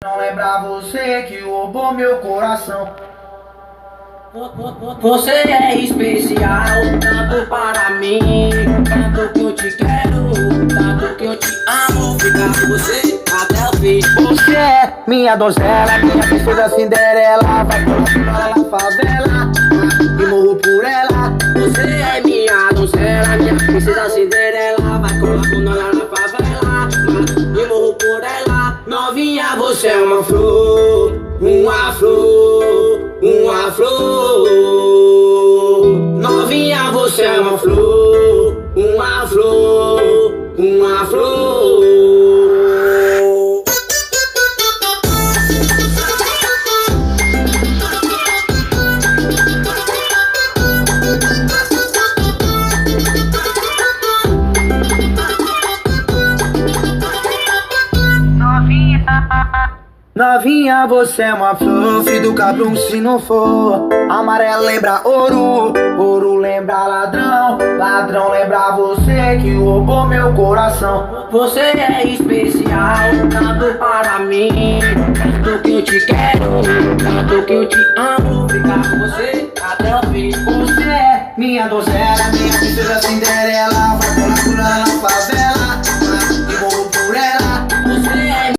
Não lembra você que roubou meu coração. Você é especial, tanto para mim, tanto que eu te quero, tanto que eu te amo. Ficar com você até o fim. Você é minha donzela, minha princesa Cinderela. Vai pular na favela e morro por ela. Você é minha donzela, minha princesa Cinderela. Vai colar com nós lá na favela e morro por ela. Novinha, você é uma flor, uma flor, uma flor. Novinha, você é uma flor, uma flor, uma flor. Novinha, você é uma flor, filho do cabrão se não for. Amarelo lembra ouro, ouro lembra ladrão, ladrão lembra você que roubou meu coração. Você é especial, tanto para mim, tanto que eu te quero, tanto que eu te amo. Ficar com você até o fim. Você é minha donzela, minha princesa Cinderela. Vai pular na favela